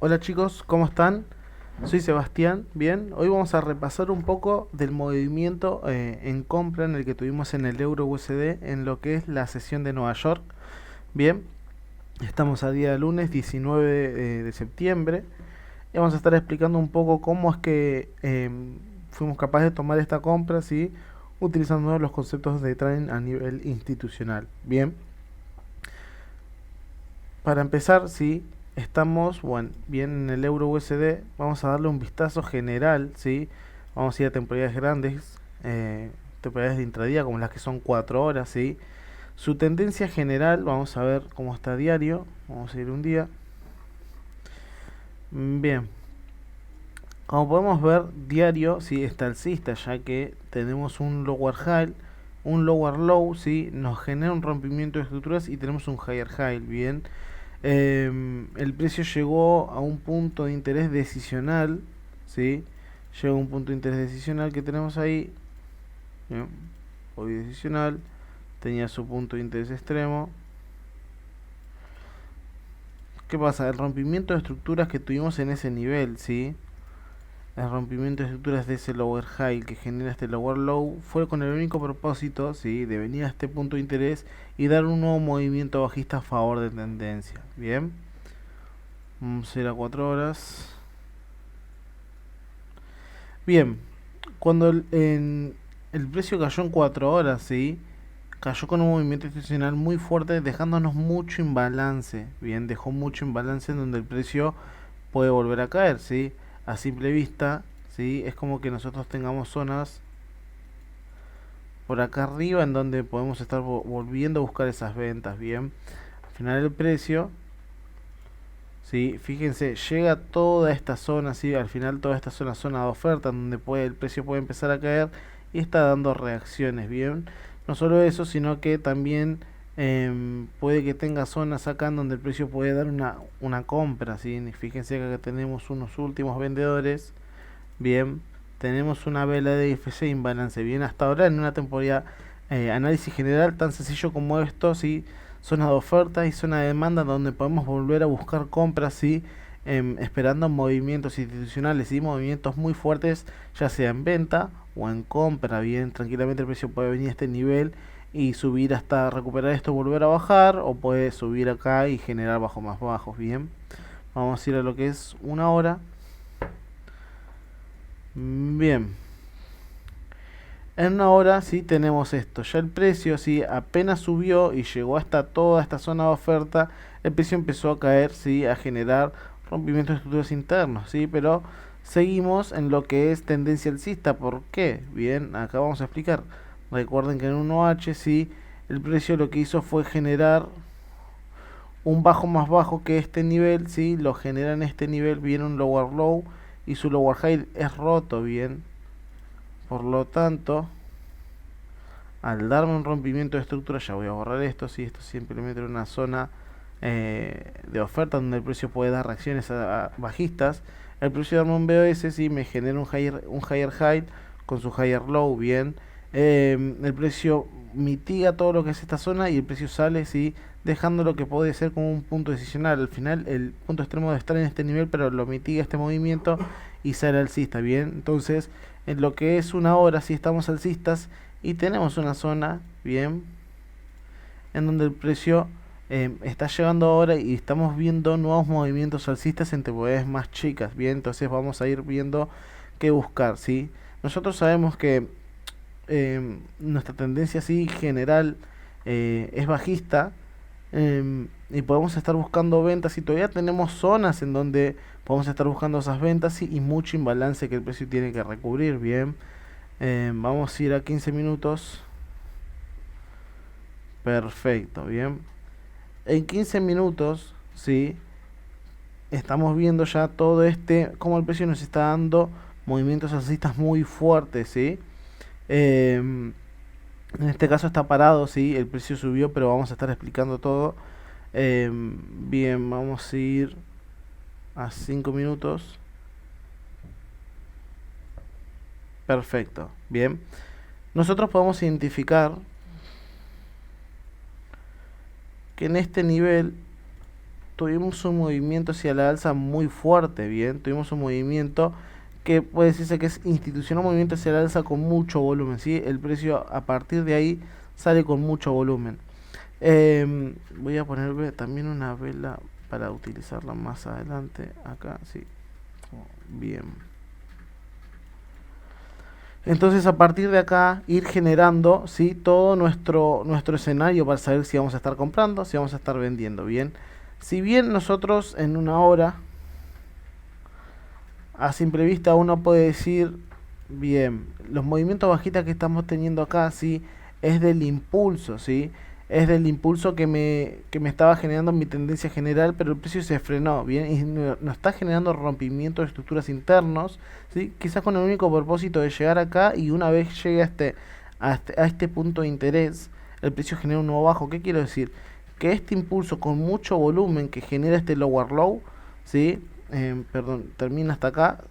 Hola chicos, ¿cómo están? Soy Sebastián, bien. Hoy vamos a repasar un poco del movimiento en compra en el que tuvimos en el Euro USD en lo que es la sesión de Nueva York. Bien, estamos a día lunes 19 de septiembre y vamos a estar explicando un poco cómo es que fuimos capaces de tomar esta compra, ¿sí? Utilizando los conceptos de trading a nivel institucional. Bien, para empezar, sí, estamos bueno, bien en el euro USD. Vamos a darle un vistazo general, ¿sí? Vamos a ir a temporalidades grandes, temporalidades de intradía como las que son 4 horas, ¿sí? Su tendencia general, vamos a ver cómo está diario. Vamos a ir un día. Bien, como podemos ver, diario, sí, está alcista, ya que tenemos un lower high, un lower low, sí, nos genera un rompimiento de estructuras y tenemos un higher high, bien. El precio llegó a un punto de interés decisional, ¿sí? Llegó a un punto de interés decisional que tenemos ahí, ¿bien? Hoy decisional, tenía su punto de interés extremo. ¿Qué pasa? El rompimiento de estructuras que tuvimos en ese nivel, ¿sí? El rompimiento de estructuras de ese lower high que genera este lower low fue con el único propósito, ¿sí? De venir a este punto de interés y dar un nuevo movimiento bajista a favor de tendencia, ¿bien? Vamos a ir a 4 horas. Bien, cuando el precio cayó en 4 horas, ¿sí? Cayó con un movimiento institucional muy fuerte, dejándonos mucho imbalance. Bien, dejó mucho imbalance en donde el precio puede volver a caer, ¿sí? A simple vista, ¿sí? Es como que nosotros tengamos zonas por acá arriba en donde podemos estar volviendo a buscar esas ventas, ¿bien? Al final el precio, ¿sí? Fíjense, llega toda esta zona, ¿sí? Al final toda esta zona de oferta, donde el precio puede empezar a caer y está dando reacciones, ¿bien? No solo eso, sino que también puede que tenga zonas acá en donde el precio puede dar una compra, ¿sí? Fíjense que acá tenemos unos últimos vendedores, ¿bien? Tenemos una vela de IFC imbalance, bien, hasta ahora en una temporada análisis general tan sencillo como esto, ¿sí? Zona de oferta y zona de demanda donde podemos volver a buscar compras, ¿sí? Esperando movimientos institucionales y movimientos muy fuertes, ya sea en venta o en compra, bien, tranquilamente el precio puede venir a este nivel y subir hasta recuperar esto, volver a bajar, o puede subir acá y generar bajos más bajos, bien. Vamos a ir a lo que es una hora. Bien, en una hora sí tenemos esto. Ya el precio sí apenas subió y llegó hasta toda esta zona de oferta. El precio empezó a caer, sí, a generar rompimientos de estructuras internos, sí, pero seguimos en lo que es tendencia alcista. ¿Por qué? Bien, acá vamos a explicar. Recuerden que en 1H sí, el precio lo que hizo fue generar un bajo más bajo que este nivel, sí, lo genera en este nivel, viene un lower low y su lower high es roto, bien. Por lo tanto, al darme un rompimiento de estructura, ya voy a borrar esto, si esto simplemente era una zona de oferta donde el precio puede dar reacciones a bajistas, el precio de un BOS si me genera un higher high con su higher low, bien. El precio mitiga todo lo que es esta zona y el precio sale, sí, dejando lo que puede ser como un punto decisional. Al final el punto extremo de estar en este nivel, pero lo mitiga este movimiento y sale alcista, bien. Entonces, en lo que es una hora, si estamos alcistas y tenemos una zona, bien, en donde el precio está llegando ahora y estamos viendo nuevos movimientos alcistas en temporalidades más chicas, bien. Entonces vamos a ir viendo qué buscar, ¿sí? Nosotros sabemos que nuestra tendencia así general es bajista, y podemos estar buscando ventas y todavía tenemos zonas en donde podemos estar buscando esas ventas, y mucho imbalance que el precio tiene que recubrir, bien. Vamos a ir a 15 minutos. Perfecto, bien. En 15 minutos, sí, estamos viendo ya todo cómo el precio nos está dando movimientos alcistas muy fuertes, sí. En este caso está parado, sí, el precio subió, pero vamos a estar explicando todo. Bien, vamos a ir a 5 minutos. Perfecto, bien. Nosotros podemos identificar que en este nivel tuvimos un movimiento hacia la alza muy fuerte, bien, tuvimos un movimiento que puede decirse que es institucional, un movimiento hacia la alza con mucho volumen, ¿sí? El precio a partir de ahí sale con mucho volumen. Voy a ponerme también una vela para utilizarla más adelante, acá, sí, bien. Entonces a partir de acá ir generando, ¿sí? Todo nuestro escenario para saber si vamos a estar comprando, si vamos a estar vendiendo, bien. Si bien nosotros en una hora a simple vista uno puede decir, bien, los movimientos bajistas que estamos teniendo acá, sí, es del impulso, sí, es del impulso que me estaba generando mi tendencia general, pero el precio se frenó, bien, y no está generando rompimiento de estructuras internos, sí, quizás con el único propósito de llegar acá y una vez llegue a este punto de interés, el precio genera un nuevo bajo. ¿Qué quiero decir? Que este impulso con mucho volumen que genera este lower low, ¿sí? Perdón, termina hasta acá.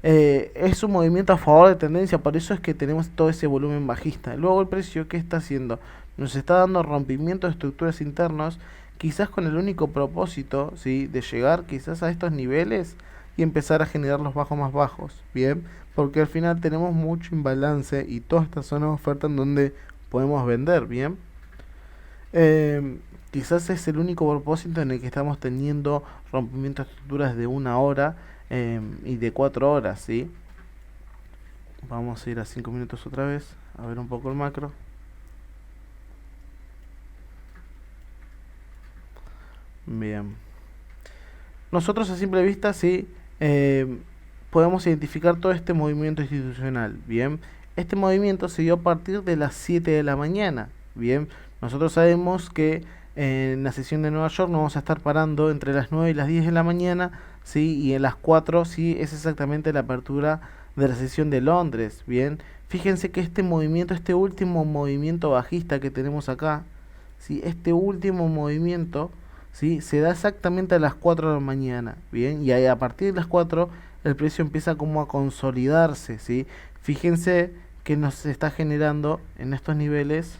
Es un movimiento a favor de tendencia, por eso es que tenemos todo ese volumen bajista. Luego el precio, ¿qué está haciendo? Nos está dando rompimiento de estructuras internos, quizás con el único propósito, ¿sí? De llegar quizás a estos niveles y empezar a generar los bajos más bajos, ¿bien? Porque al final tenemos mucho imbalance y toda esta zona de oferta en donde podemos vender, ¿bien? Quizás es el único propósito en el que estamos teniendo rompimientos de estructuras de una hora y de 4 horas, ¿sí? Vamos a ir a 5 minutos otra vez, a ver un poco el macro. Bien. Nosotros a simple vista, sí, podemos identificar todo este movimiento institucional, ¿bien? Este movimiento se dio a partir de las 7 de la mañana, ¿bien? Nosotros sabemos que en la sesión de Nueva York nos vamos a estar parando entre las 9 y las 10 de la mañana, ¿sí? Y en las 4, sí, es exactamente la apertura de la sesión de Londres, ¿bien? Fíjense que este movimiento, este último movimiento bajista que tenemos acá, ¿sí? Este último movimiento, ¿sí? Se da exactamente a las 4 de la mañana, ¿bien? Y ahí a partir de las 4 el precio empieza como a consolidarse, ¿sí? Fíjense que nos está generando en estos niveles,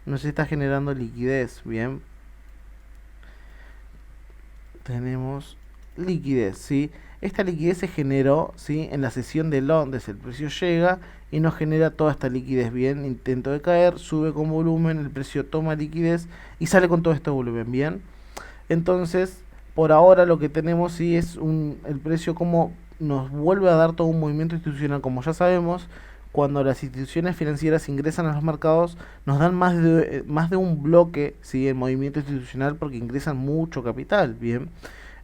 nos está generando liquidez, ¿bien? Tenemos liquidez, ¿sí? Esta liquidez se generó, ¿sí? En la sesión de Londres el precio llega y nos genera toda esta liquidez, bien, intento de caer, sube con volumen, el precio toma liquidez y sale con todo este volumen, bien. Entonces, por ahora lo que tenemos sí es el precio como nos vuelve a dar todo un movimiento institucional, como ya sabemos, cuando las instituciones financieras ingresan a los mercados, nos dan más de un bloque, ¿sí? En movimiento institucional porque ingresan mucho capital, bien.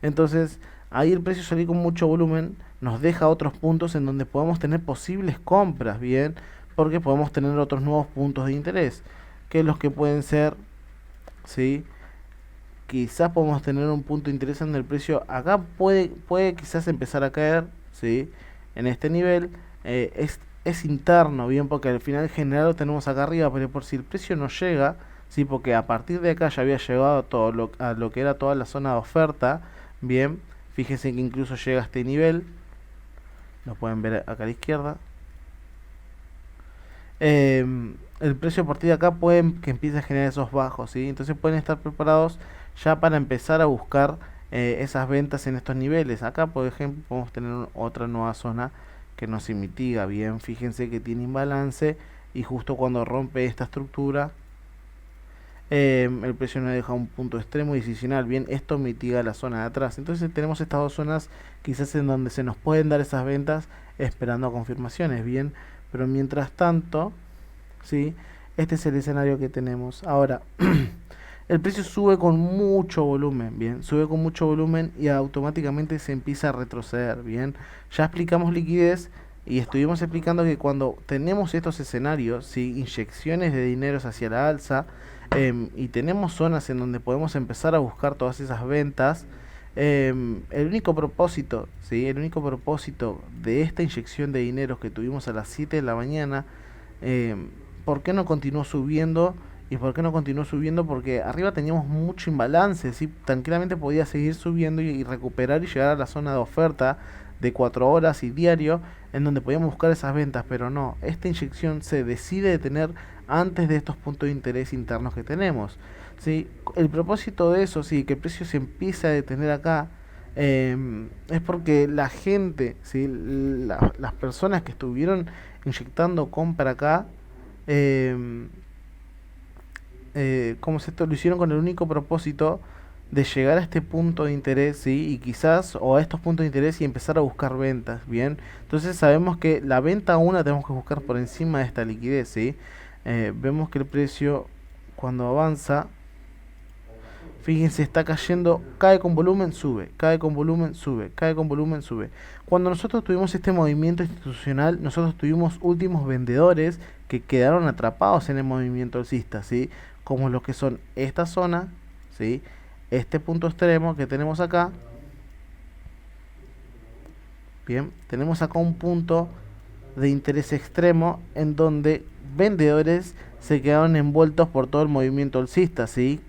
Entonces, ahí el precio salir con mucho volumen nos deja otros puntos en donde podemos tener posibles compras, bien, porque podemos tener otros nuevos puntos de interés, que los que pueden ser, ¿sí? Quizás podemos tener un punto de interés en el precio. Acá puede quizás empezar a caer, ¿sí? En este nivel. Es interno, bien, porque al final general lo tenemos acá arriba, pero por si el precio no llega, ¿sí? Porque a partir de acá ya había llegado a lo que era toda la zona de oferta, bien. Fíjense que incluso llega a este nivel. Lo pueden ver acá a la izquierda. El precio a partir de acá puede que empiece a generar esos bajos, ¿sí? Entonces pueden estar preparados ya para empezar a buscar esas ventas en estos niveles. Acá, por ejemplo, podemos tener otra nueva zona que no se mitiga bien. Fíjense que tiene imbalance y justo cuando rompe esta estructura, el precio nos deja un punto extremo decisional. Bien, esto mitiga la zona de atrás. Entonces tenemos estas dos zonas quizás en donde se nos pueden dar esas ventas esperando confirmaciones, bien. Pero mientras tanto, ¿sí? Este es el escenario que tenemos. Ahora, el precio sube con mucho volumen, bien, sube con mucho volumen y automáticamente se empieza a retroceder, bien. Ya explicamos liquidez y estuvimos explicando que cuando tenemos estos escenarios, ¿sí? Inyecciones de dineros hacia la alza, y tenemos zonas en donde podemos empezar a buscar todas esas ventas, el único propósito, ¿sí? El único propósito de esta inyección de dineros que tuvimos a las 7 de la mañana, ¿por qué no continuó subiendo? ¿Y por qué no continuó subiendo? Porque arriba teníamos mucho imbalance, ¿sí? Tranquilamente podía seguir subiendo y recuperar y llegar a la zona de oferta de 4 horas y diario, en donde podíamos buscar esas ventas, pero no, esta inyección se decide detener antes de estos puntos de interés internos que tenemos. ¿Sí? El propósito de eso, sí, que el precio se empiece a detener acá, es porque la gente, ¿sí? Las personas que estuvieron inyectando compra acá, eh, como se esto lo hicieron con el único propósito de llegar a este punto de interés, ¿sí? Y quizás, o a estos puntos de interés y empezar a buscar ventas, ¿bien? Entonces sabemos que la venta una tenemos que buscar por encima de esta liquidez, ¿sí? Vemos que el precio cuando avanza, fíjense, está cayendo, cae con volumen, sube, cae con volumen, sube, cae con volumen, sube. Cuando nosotros tuvimos este movimiento institucional, nosotros tuvimos últimos vendedores que quedaron atrapados en el movimiento alcista, ¿sí? Como los que son esta zona, ¿sí? Este punto extremo que tenemos acá. Bien, tenemos acá un punto de interés extremo en donde vendedores se quedaron envueltos por todo el movimiento alcista, ¿sí?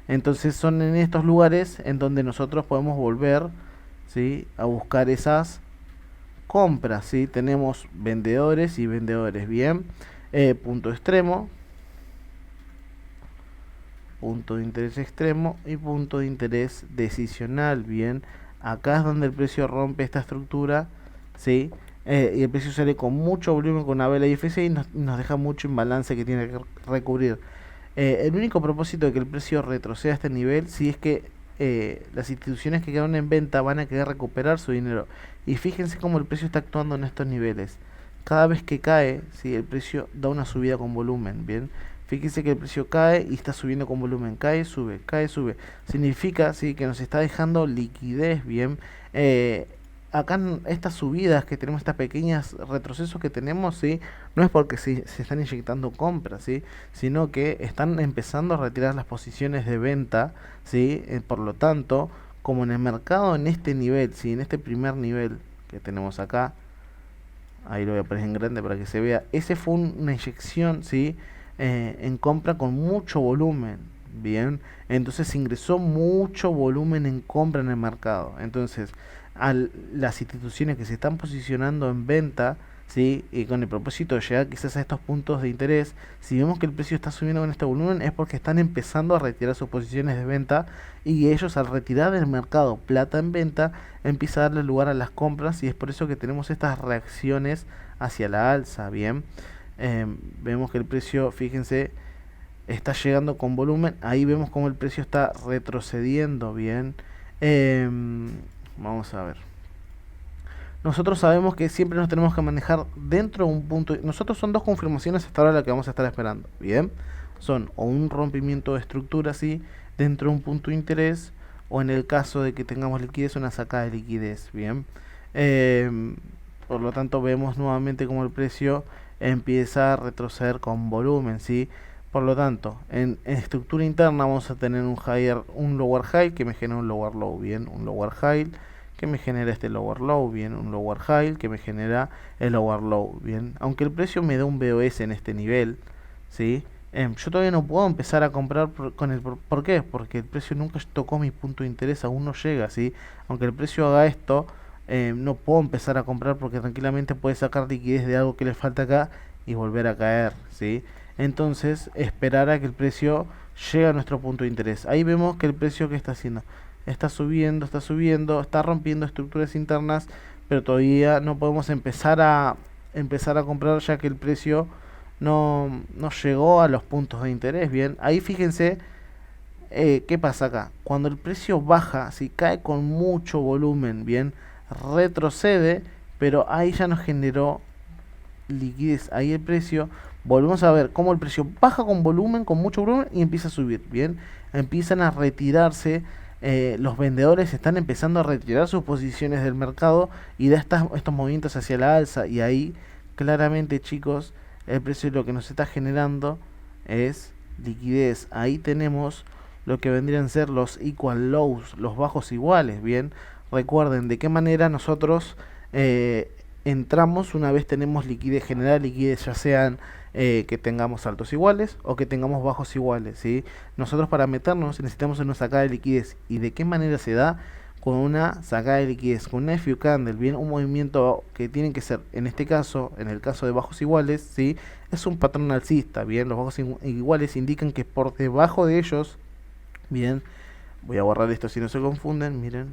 Entonces son en estos lugares en donde nosotros podemos volver, ¿sí? A buscar esas compras, ¿sí? Tenemos vendedores y vendedores, bien. Punto extremo, punto de interés extremo y punto de interés decisional, bien. Acá es donde el precio rompe esta estructura, ¿sí? Y el precio sale con mucho volumen con una vela IFC y nos deja mucho imbalance que tiene que recubrir. El único propósito de que el precio retroceda a este nivel, si es que las instituciones que quedaron en venta van a querer recuperar su dinero. Y fíjense cómo el precio está actuando en estos niveles. Cada vez que cae, ¿sí? El precio da una subida con volumen, ¿bien? Fíjense que el precio cae y está subiendo con volumen. Cae, sube, cae, sube. Significa, ¿sí? Que nos está dejando liquidez, ¿bien? Acá en estas subidas que tenemos, estas pequeñas retrocesos que tenemos, ¿sí? No es porque se están inyectando compras, ¿sí? Sino que están empezando a retirar las posiciones de venta, ¿sí? Por lo tanto, como en el mercado en este nivel, ¿sí? En este primer nivel que tenemos acá, ahí lo voy a poner en grande para que se vea, ese fue una inyección, ¿sí? En compra con mucho volumen, bien, entonces ingresó mucho volumen en compra en el mercado. Entonces las instituciones que se están posicionando en venta, ¿sí? Y con el propósito de llegar quizás a estos puntos de interés, si vemos que el precio está subiendo con este volumen es porque están empezando a retirar sus posiciones de venta, y ellos al retirar del mercado plata en venta empieza a darle lugar a las compras, y es por eso que tenemos estas reacciones hacia la alza, bien. Vemos que el precio, fíjense, está llegando con volumen, ahí vemos como el precio está retrocediendo, bien. Vamos a ver. Nosotros sabemos que siempre nos tenemos que manejar dentro de un punto. Nosotros son dos confirmaciones hasta ahora la que vamos a estar esperando, bien. Son o un rompimiento de estructura así dentro de un punto de interés, o en el caso de que tengamos liquidez, una sacada de liquidez, bien. Por lo tanto vemos nuevamente como el precio empieza a retroceder con volumen, ¿sí? Por lo tanto, en estructura interna vamos a tener un lower high que me genera un lower low, bien, un lower high que me genera este lower low, bien, un lower high que me genera el lower low, bien. Aunque el precio me da un BOS en este nivel, ¿sí? Yo todavía no puedo empezar a comprar ¿por qué? Porque el precio nunca tocó mi punto de interés, aún no llega, ¿sí? Aunque el precio haga esto, no puedo empezar a comprar porque tranquilamente puede sacar liquidez de algo que le falta acá y volver a caer, ¿sí? Entonces esperar a que el precio llegue a nuestro punto de interés. Ahí vemos que el precio que está haciendo, está subiendo, está rompiendo estructuras internas, pero todavía no podemos empezar a comprar ya que el precio no llegó a los puntos de interés, bien. Ahí fíjense qué pasa acá. Cuando el precio baja, si cae con mucho volumen, bien, retrocede, pero ahí ya nos generó liquidez. Ahí el precio, volvemos a ver cómo el precio baja con volumen, con mucho volumen, y empieza a subir, bien. Empiezan a retirarse, los vendedores están empezando a retirar sus posiciones del mercado y da estos movimientos hacia la alza, y ahí claramente, chicos, el precio lo que nos está generando es liquidez. Ahí tenemos lo que vendrían a ser los equal lows, los bajos iguales, bien. Recuerden de qué manera nosotros entramos una vez tenemos liquidez, generar liquidez, ya sean que tengamos altos iguales o que tengamos bajos iguales, ¿sí? Nosotros para meternos necesitamos una sacada de liquidez. ¿Y de qué manera se da? con una sacada de liquidez, con una FU candle, bien, un movimiento que tiene que ser, en este caso, en el caso de bajos iguales, ¿sí? Es un patrón alcista, bien, los bajos iguales indican que por debajo de ellos, bien, voy a borrar esto si no se confunden, miren,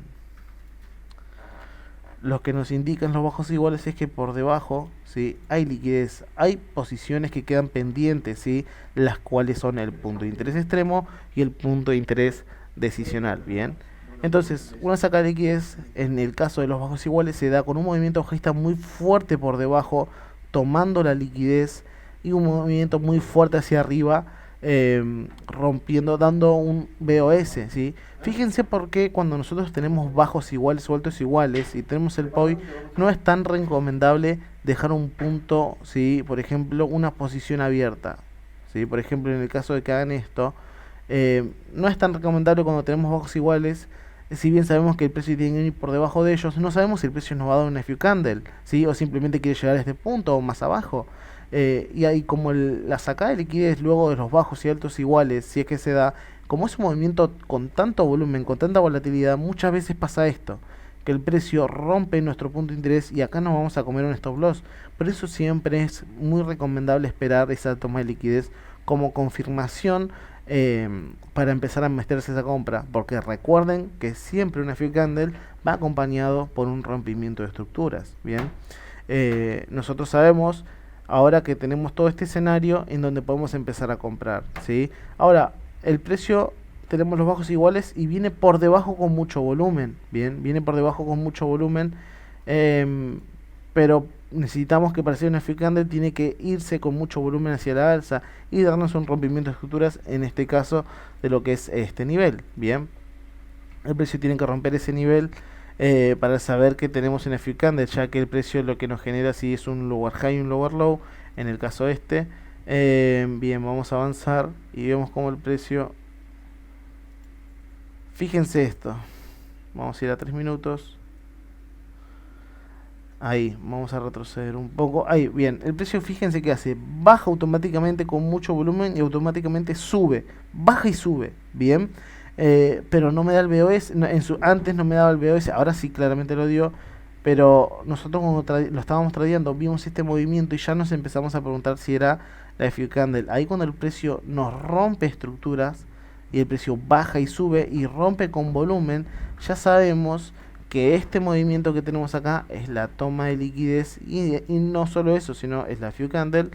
lo que nos indican los bajos iguales es que por debajo, ¿sí? Hay liquidez, hay posiciones que quedan pendientes, ¿sí? Las cuales son el punto de interés extremo y el punto de interés decisional, bien. Entonces, una saca de liquidez en el caso de los bajos iguales se da con un movimiento bajista muy fuerte por debajo, tomando la liquidez, y un movimiento muy fuerte hacia arriba, rompiendo, dando un BOS, ¿sí? Fíjense por qué cuando nosotros tenemos bajos iguales o altos iguales y tenemos el POI, no es tan recomendable dejar un punto, ¿sí? Por ejemplo, una posición abierta, ¿sí? Por ejemplo, en el caso de que hagan esto, no es tan recomendable cuando tenemos bajos iguales. Si bien sabemos que el precio tiene que ir por debajo de ellos, no sabemos si el precio nos va a dar una FU candle, ¿sí? O simplemente quiere llegar a este punto o más abajo. Y ahí como la sacada de liquidez luego de los bajos y altos iguales, si es que se da, como es un movimiento con tanto volumen, con tanta volatilidad, muchas veces pasa esto, que el precio rompe nuestro punto de interés y acá nos vamos a comer un stop loss. Por eso siempre es muy recomendable esperar esa toma de liquidez como confirmación, para empezar a meterse esa compra, porque recuerden que siempre una FU candle va acompañado por un rompimiento de estructuras, bien. Nosotros sabemos ahora que tenemos todo este escenario en donde podemos empezar a comprar, ¿sí? Ahora, el precio, tenemos los bajos iguales y viene por debajo con mucho volumen, bien, viene por debajo con mucho volumen, eh, pero necesitamos que para hacer una FU candle tiene que irse con mucho volumen hacia la alza y darnos un rompimiento de estructuras, en este caso de lo que es este nivel, bien. El precio tiene que romper ese nivel, para saber que tenemos una FU candle, ya que el precio lo que nos genera si es un lower high y un lower low, en el caso este. Bien, vamos a avanzar y vemos como el precio, fíjense esto, vamos a ir a 3 minutos. Ahí, vamos a retroceder un poco. Ahí, bien, el precio, fíjense que hace, baja automáticamente con mucho volumen y automáticamente sube, baja y sube, bien. Pero no me da el BOS, antes no me daba el BOS, ahora sí claramente lo dio. Pero nosotros cuando lo estábamos tradeando, vimos este movimiento y ya nos empezamos a preguntar si era la FU candle. Ahí cuando el precio nos rompe estructuras y el precio baja y sube y rompe con volumen, ya sabemos que este movimiento que tenemos acá es la toma de liquidez, y no solo eso, sino es la FU candle,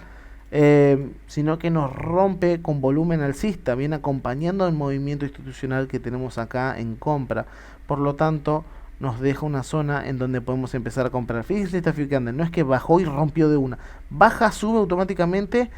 sino que nos rompe con volumen alcista, viene acompañando el movimiento institucional que tenemos acá en compra. Por lo tanto, nos deja una zona en donde podemos empezar a comprar. Fíjense esta FU candle, no es que bajó y rompió de una, baja, sube automáticamente,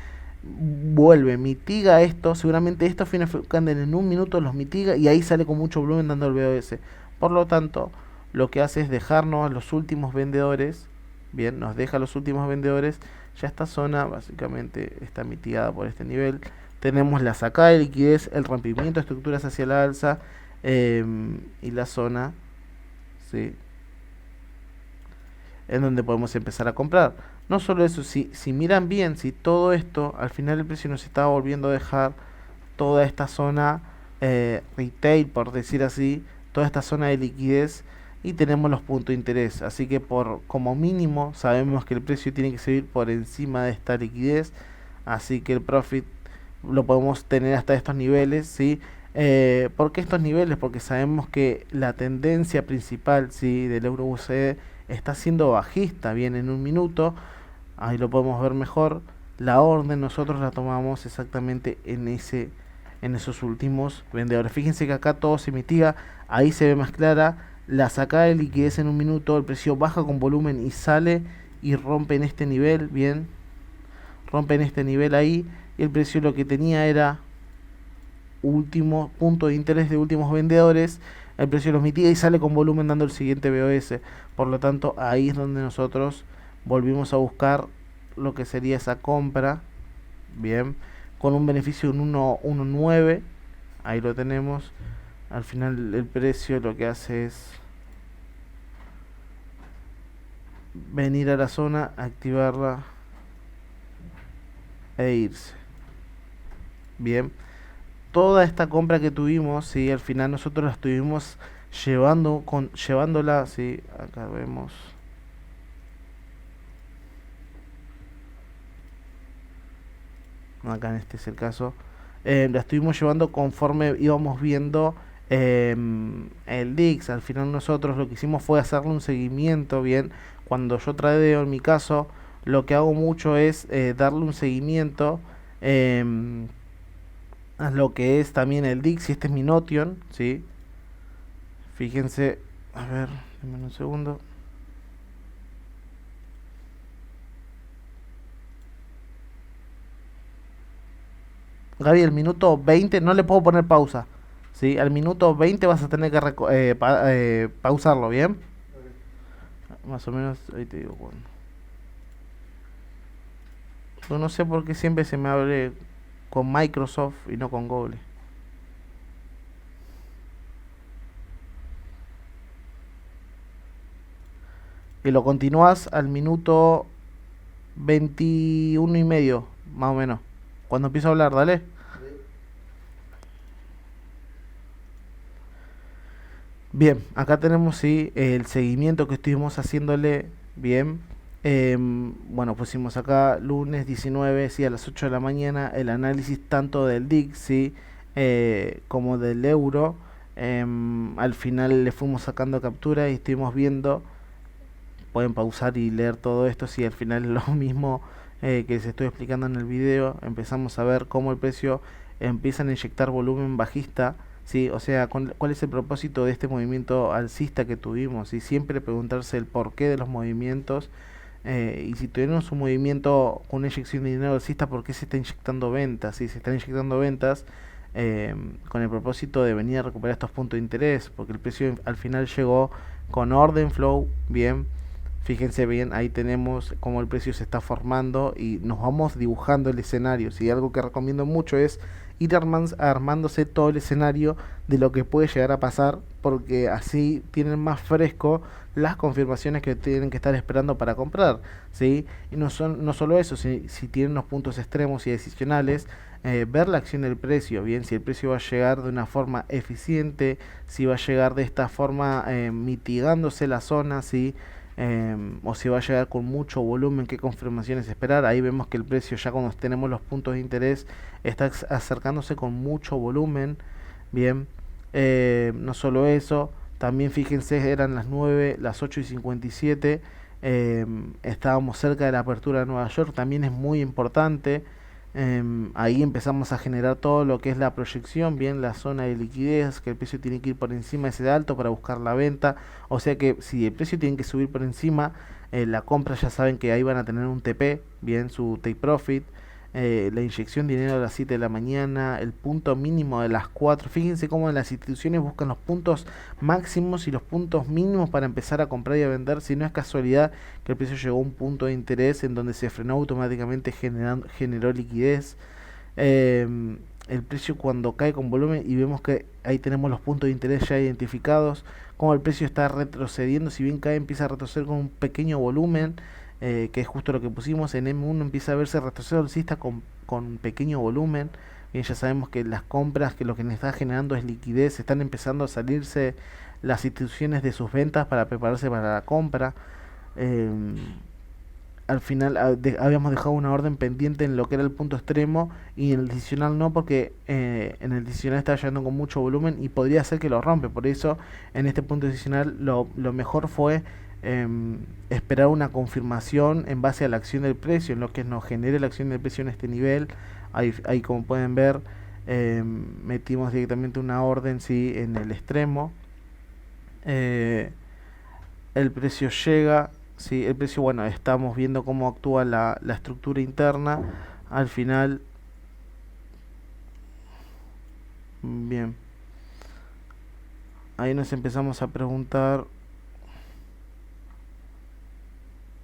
vuelve, mitiga esto, seguramente esto fue una FU candle en un minuto, los mitiga y ahí sale con mucho volumen dando el BOS. Por lo tanto, lo que hace es dejarnos a los últimos vendedores, bien, nos deja a los últimos vendedores. Ya esta zona básicamente está mitigada por este nivel. Tenemos la sacada de liquidez, el rompimiento de estructuras hacia la alza, y la zona, ¿sí?, en donde podemos empezar a comprar. No solo eso, si miran bien, si todo esto, al final el precio nos está volviendo a dejar toda esta zona, retail, por decir así, toda esta zona de liquidez, y tenemos los puntos de interés. Así que por como mínimo sabemos que el precio tiene que seguir por encima de esta liquidez, así que el profit lo podemos tener hasta estos niveles, ¿sí? ¿Por qué estos niveles? Porque sabemos que la tendencia principal, ¿sí?, del euro USD está siendo bajista, bien, en un minuto, ahí lo podemos ver mejor. La orden nosotros la tomamos exactamente en esos últimos vendedores. Fíjense que acá todo se mitiga, ahí se ve más clara la sacada de liquidez en un minuto, el precio baja con volumen y sale y rompe en este nivel, bien, rompe en este nivel ahí, y el precio lo que tenía era último punto de interés de últimos vendedores, el precio los mitiga y sale con volumen dando el siguiente BOS. Por lo tanto, ahí es donde nosotros volvimos a buscar lo que sería esa compra, bien, con un beneficio de un 1.9, ahí lo tenemos. Al final el precio lo que hace es venir a la zona, activarla e irse, bien. Toda esta compra que tuvimos, ¿sí?, al final nosotros la estuvimos llevándola, sí, acá vemos. Acá en este es el caso. La estuvimos llevando conforme íbamos viendo el Dix. Al final nosotros lo que hicimos fue hacerle un seguimiento, bien. Cuando yo tradeo en mi caso, lo que hago mucho es darle un seguimiento em, a lo que es también el Dix. Y este es mi Notion, ¿sí? Fíjense, a ver, denme un segundo. Gaby, el minuto 20 no le puedo poner pausa. ¿Sí? Al minuto 20 vas a tener que pausarlo, ¿bien? Más o menos, ahí te digo cuándo. Yo no sé por qué siempre se me abre con Microsoft y no con Google. Y lo continúas al minuto 21 y medio, más o menos. Cuando empiezo a hablar, dale. Bien, acá tenemos sí el seguimiento que estuvimos haciéndole. Bien. Bueno, pusimos acá lunes 19, sí, a las 8 de la mañana, el análisis tanto del DIC, sí, como del euro. Al final le fuimos sacando captura y estuvimos viendo, pueden pausar y leer todo esto, si al final es lo mismo que les estoy explicando en el video. Empezamos a ver cómo el precio empiezan a inyectar volumen bajista, ¿sí? O sea, cuál es el propósito de este movimiento alcista que tuvimos, y siempre preguntarse el porqué de los movimientos. Y si tenemos un movimiento con una inyección de dinero alcista, ¿por qué se está inyectando ventas? Si se están inyectando ventas con el propósito de venir a recuperar estos puntos de interés, porque el precio al final llegó con orden flow, bien. Fíjense bien, ahí tenemos cómo el precio se está formando y nos vamos dibujando el escenario. Si algo que recomiendo mucho es ir armándose todo el escenario de lo que puede llegar a pasar, porque así tienen más fresco las confirmaciones que tienen que estar esperando para comprar, ¿sí? Y no solo eso, si tienen unos puntos extremos y decisionales, ver la acción del precio, bien, si el precio va a llegar de una forma eficiente, si va a llegar de esta forma mitigándose la zona, ¿sí? O si va a llegar con mucho volumen, qué confirmaciones esperar. Ahí vemos que el precio ya cuando tenemos los puntos de interés está acercándose con mucho volumen, bien. No solo eso, también fíjense, eran las 9, las 8:57, estábamos cerca de la apertura de Nueva York, también es muy importante. Ahí empezamos a generar todo lo que es la proyección, bien, la zona de liquidez, que el precio tiene que ir por encima de ese alto para buscar la venta. O sea que si el precio tiene que subir por encima, la compra ya saben que ahí van a tener un TP, bien, su take profit. La inyección de dinero a las 7 de la mañana, el punto mínimo de las 4. Fíjense cómo las instituciones buscan los puntos máximos y los puntos mínimos para empezar a comprar y a vender. Si no es casualidad que el precio llegó a un punto de interés en donde se frenó automáticamente, generó liquidez. El precio cuando cae con volumen y vemos que ahí tenemos los puntos de interés ya identificados, como el precio está retrocediendo, si bien cae empieza a retroceder con un pequeño volumen, que es justo lo que pusimos en M1, empieza a verse retroceso alcista con pequeño volumen. Bien, ya sabemos que las compras, que lo que nos está generando es liquidez, están empezando a salirse las instituciones de sus ventas para prepararse para la compra. Eh, Al final habíamos dejado una orden pendiente en lo que era el punto extremo y en el decisional no, porque en el decisional estaba llegando con mucho volumen y podría ser que lo rompe. Por eso en este punto decisional lo mejor fue esperar una confirmación en base a la acción del precio, en lo que nos genere la acción del precio en este nivel. Ahí como pueden ver, metimos directamente una orden, sí, en el extremo. eh, el precio llega, sí, el precio, bueno, estamos viendo cómo actúa la estructura interna. Al final, bien, ahí nos empezamos a preguntar,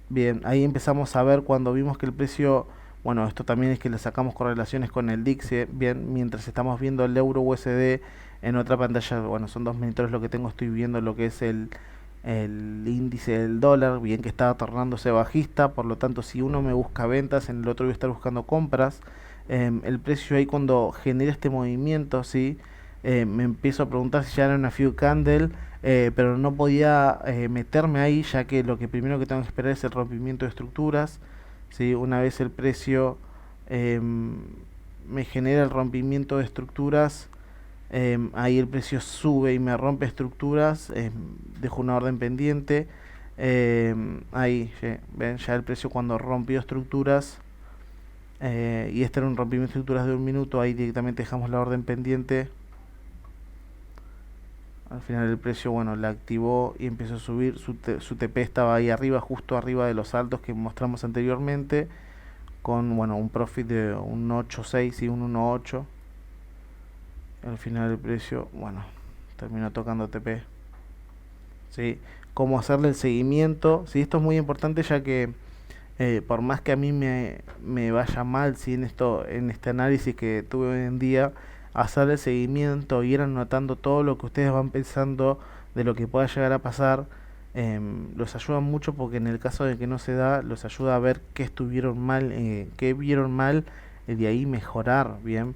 bien, ahí empezamos a ver cuando vimos que el precio, bueno, esto también es que le sacamos correlaciones con el DIX, bien, mientras estamos viendo el euro USD en otra pantalla, bueno, son 2 monitores lo que tengo, estoy viendo lo que es el índice del dólar, bien que estaba tornándose bajista, por lo tanto si uno me busca ventas, en el otro voy a estar buscando compras. El precio ahí cuando genera este movimiento, ¿sí? Me empiezo a preguntar si ya era una few candle pero no podía meterme ahí, ya que lo que primero que tengo que esperar es el rompimiento de estructuras. ¿Sí? Una vez el precio me genera el rompimiento de estructuras, ahí el precio sube y me rompe estructuras, dejo una orden pendiente. Ahí, ven, ya el precio cuando rompió estructuras, y este era un rompimiento de estructuras de 1 minuto, ahí directamente dejamos la orden pendiente. Al final el precio, bueno, la activó y empezó a subir. Su TP estaba ahí arriba, justo arriba de los altos que mostramos anteriormente, con, bueno, un profit de un 8.6 y un 1.8. Al final el precio, bueno, terminó tocando TP. ¿Sí? Cómo hacerle el seguimiento. ¿Sí? Esto es muy importante, ya que por más que a mí me vaya mal, ¿sí? En este análisis que tuve hoy en día, hacer el seguimiento, ir anotando todo lo que ustedes van pensando de lo que pueda llegar a pasar, los ayuda mucho, porque en el caso de que no se da, los ayuda a ver qué estuvieron mal, qué vieron mal, y de ahí mejorar, bien.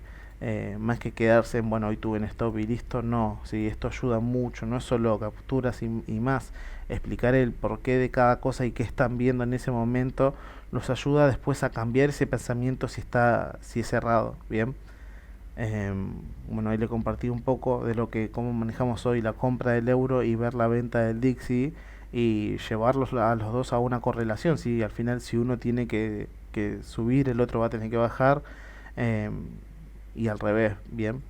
Más que quedarse en, bueno, hoy tuve en stop y listo, no, sí, esto ayuda mucho, no es solo capturas y más, explicar el porqué de cada cosa y qué están viendo en ese momento, los ayuda después a cambiar ese pensamiento si es errado, bien. Bueno, ahí le compartí un poco de cómo manejamos hoy la compra del euro y ver la venta del Dixie, y llevarlos a los dos a una correlación. ¿Sí? Al final, si uno tiene que subir, el otro va a tener que bajar, em, y al revés, bien.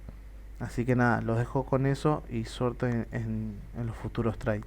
Así que nada, los dejo con eso y suerte en los futuros trades.